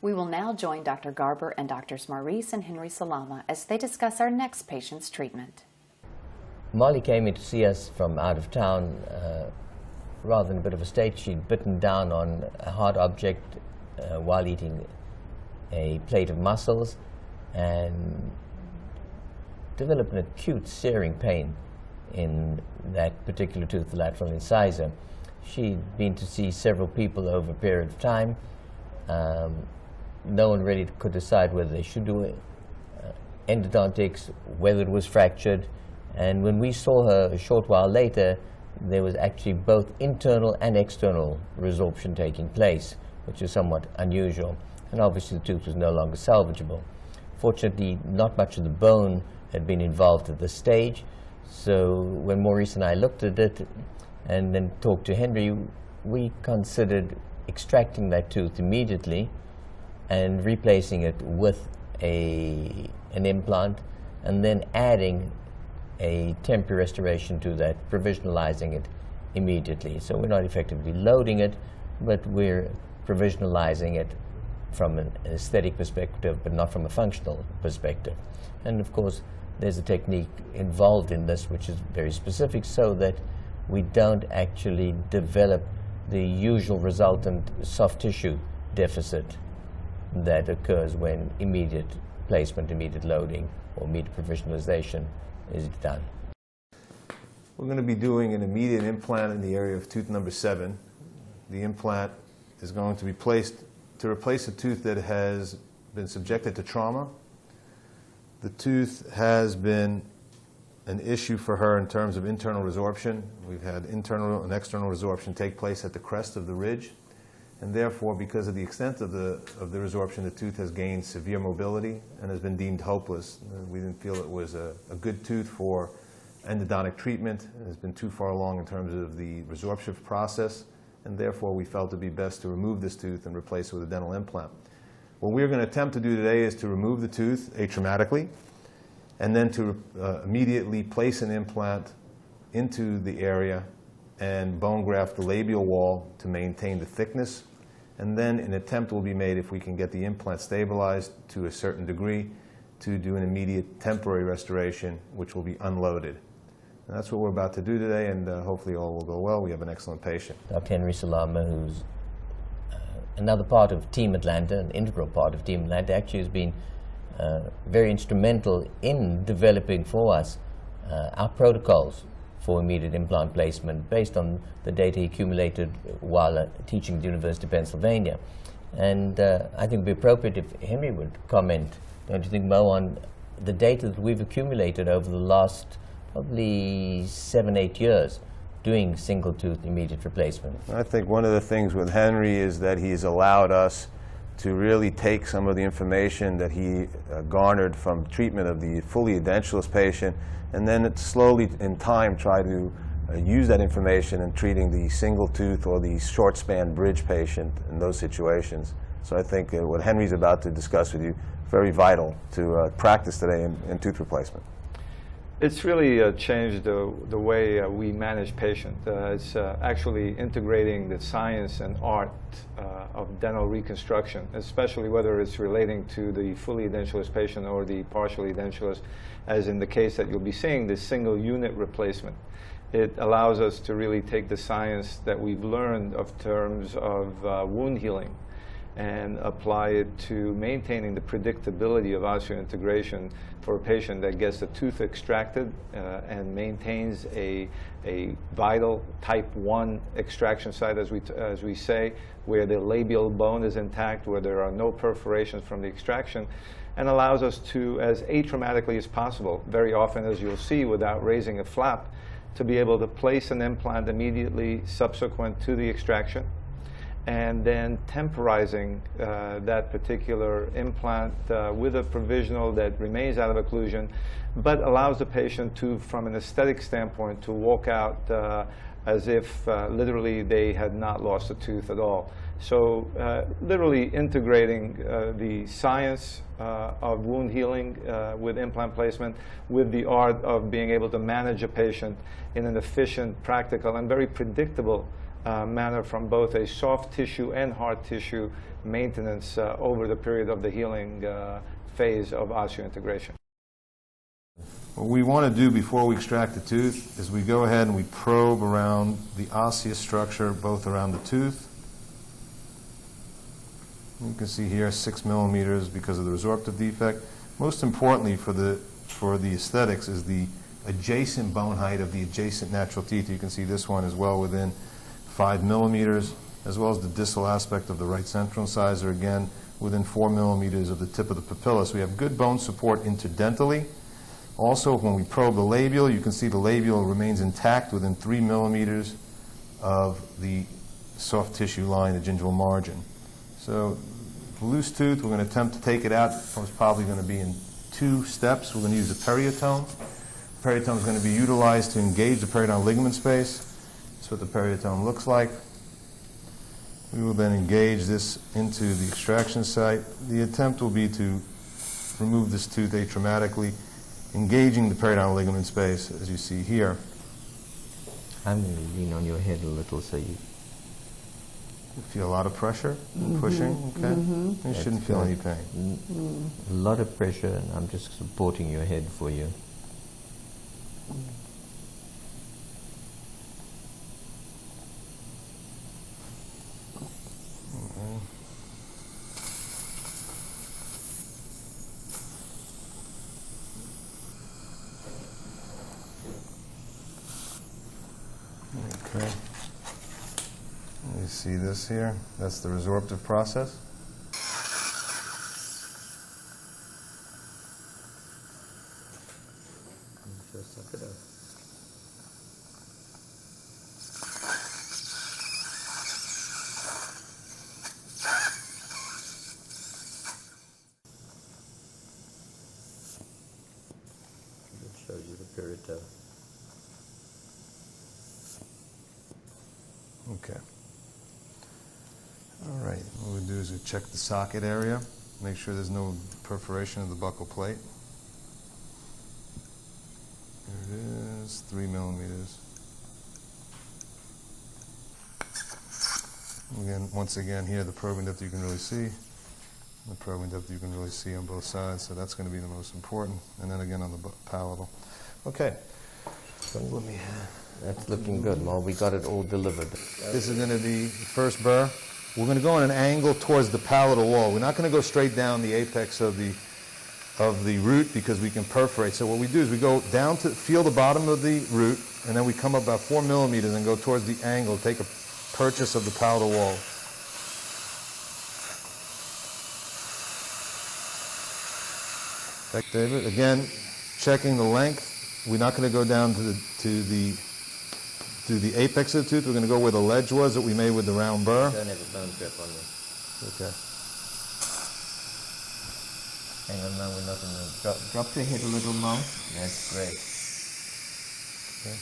We will now join Dr. Garber and Drs. Maurice and Henry Salama as they discuss our next patient's treatment. Molly came in to see us from out of town, rather in a bit of a state. She'd bitten down on a hard object while eating a plate of mussels and developed an acute searing pain in that particular tooth, the lateral incisor. She'd been to see several people over a period of time. No one really could decide whether they should do endodontics, whether it was fractured. And when we saw her a short while later, there was actually both internal and external resorption taking place, which is somewhat unusual. And obviously the tooth was no longer salvageable. Fortunately, not much of the bone had been involved at this stage. So when Maurice and I looked at it and then talked to Henry, we considered extracting that tooth immediately and replacing it with an implant, and then adding a temporary restoration to that, provisionalizing it immediately. So we're not effectively loading it, but we're provisionalizing it from an aesthetic perspective, but not from a functional perspective. And of course, there's a technique involved in this which is very specific, so that we don't actually develop the usual resultant soft tissue deficit that occurs when immediate placement, immediate loading, or immediate provisionalization is done. We're going to be doing an immediate implant in the area of tooth number 7. The implant is going to be placed to replace a tooth that has been subjected to trauma. The tooth has been an issue for her in terms of internal resorption. We've had internal and external resorption take place at the crest of the ridge, and therefore, because of the extent of the resorption, the tooth has gained severe mobility and has been deemed hopeless. We didn't feel it was a good tooth for endodontic treatment. It has been too far along in terms of the resorption process, and therefore we felt it would be best to remove this tooth and replace it with a dental implant. What we're going to attempt to do today is to remove the tooth atraumatically, and then to immediately place an implant into the area and bone graft the labial wall to maintain the thickness. And then an attempt will be made, if we can get the implant stabilized to a certain degree, to do an immediate temporary restoration, which will be unloaded. And that's what we're about to do today, and hopefully all will go well. We have an excellent patient. Dr. Henry Salama, who's another part of Team Atlanta, an integral part of Team Atlanta, actually has been very instrumental in developing for us our protocols for immediate implant placement based on the data he accumulated while teaching at the University of Pennsylvania. And I think it would be appropriate if Henry would comment, don't you think, Mo, on the data that we've accumulated over the last probably 7-8 years doing single tooth immediate replacement. I think one of the things with Henry is that he's allowed us to really take some of the information that he garnered from treatment of the fully edentulous patient, and then slowly in time try to use that information in treating the single tooth or the short span bridge patient in those situations. So I think what Henry's about to discuss with you, very vital to practice today in tooth replacement. It's really changed the way we manage patients. It's actually integrating the science and art of dental reconstruction, especially whether it's relating to the fully edentulous patient or the partially edentulous, as in the case that you'll be seeing, the single unit replacement. It allows us to really take the science that we've learned of terms of wound healing and apply it to maintaining the predictability of osseointegration for a patient that gets a tooth extracted and maintains a vital type 1 extraction site, as we say, where the labial bone is intact, where there are no perforations from the extraction, and allows us to, as atraumatically as possible, very often, as you'll see, without raising a flap, to be able to place an implant immediately subsequent to the extraction, and then temporizing that particular implant with a provisional that remains out of occlusion, but allows the patient to, from an aesthetic standpoint, to walk out as if literally they had not lost a tooth at all. So literally integrating the science of wound healing with implant placement with the art of being able to manage a patient in an efficient, practical, and very predictable manner from both a soft tissue and hard tissue maintenance over the period of the healing phase of osseointegration. What we want to do before we extract the tooth is we go ahead and we probe around the osseous structure, both around the tooth. You can see here 6 millimeters because of the resorptive defect. Most importantly for the aesthetics is the adjacent bone height of the adjacent natural teeth. You can see this one is well within 5 millimeters, as well as the distal aspect of the right central incisor, again within 4 millimeters of the tip of the papilla. So we have good bone support interdentally. Also, when we probe the labial, you can see the labial remains intact within 3 millimeters of the soft tissue line, the gingival margin. So the loose tooth, we're going to attempt to take it out. It's probably going to be in 2 steps. We're going to use a periotome. The periotome is going to be utilized to engage the periodontal ligament space. That's what the periotome looks like. We will then engage this into the extraction site. The attempt will be to remove this tooth atraumatically, engaging the periodontal ligament space, as you see here. I'm going to lean on your head a little so you Feel a lot of pressure, pushing, okay? You shouldn't feel any pain. a lot of pressure, and I'm just supporting your head for you. Okay. You see this here? That's the resorptive process. Just suck it up. It shows you the period. Okay. All right. What we do is we check the socket area, make sure there's no perforation of the buccal plate. There it is, 3 millimeters. Again, once again, here the probing depth you can really see. The probing depth you can really see on both sides, so that's going to be the most important. And then again on the palatal. Okay. So that's looking good. Well, we got it all delivered. This is going to be the first burr. We're going to go on an angle towards the palatal wall. We're not going to go straight down the apex of the root because we can perforate. So what we do is we go down to feel the bottom of the root, and then we come up about 4 millimeters and go towards the angle, take a purchase of the palatal wall. Back, David. Again, checking the length. We're not going to go down to the apex of the tooth. We're going to go where the ledge was that we made with the round burr. Don't have a bone trap on you. Okay. Hang on, no, we're not going to drop your head a little more. That's great. Okay.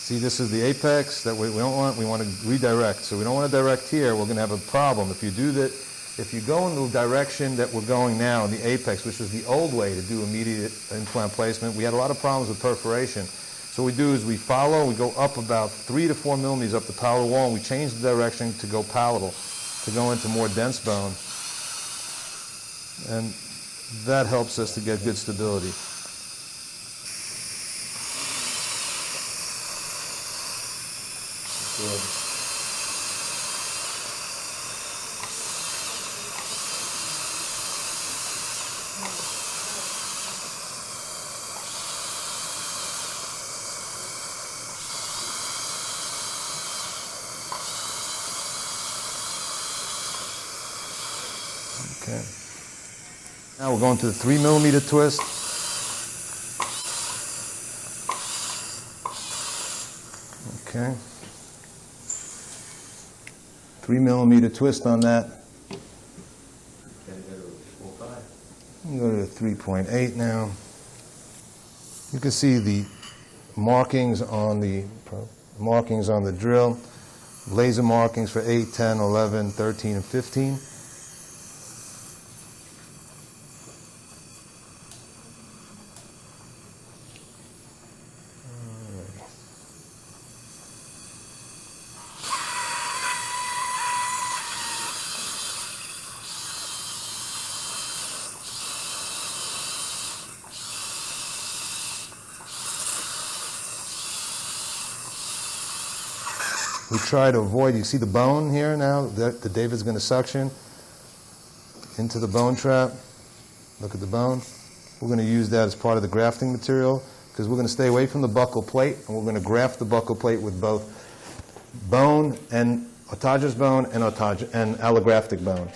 See, this is the apex that we don't want. We want to redirect. So we don't want to direct here. We're going to have a problem. If you do that, if you go in the direction that we're going now, the apex, which was the old way to do immediate implant placement, we had a lot of problems with perforation. So what we do is we follow, we go up about 3 to 4 millimeters up the palatal wall, and we change the direction to go palatal, to go into more dense bone. And that helps us to get good stability. Good. Okay. Now we're going to the 3 millimeter twist. Okay. 3 millimeter twist on that. I'm going to 3.8 now. You can see the markings on the drill. Laser markings for 8, 10, 11, 13, and 15. we try to avoid, you see the bone here now that David's going to suction into the bone trap. Look at the bone. We're going to use that as part of the grafting material because we're going to stay away from the buccal plate, and we're going to graft the buccal plate with both bone and autogenous bone and allograftic bone.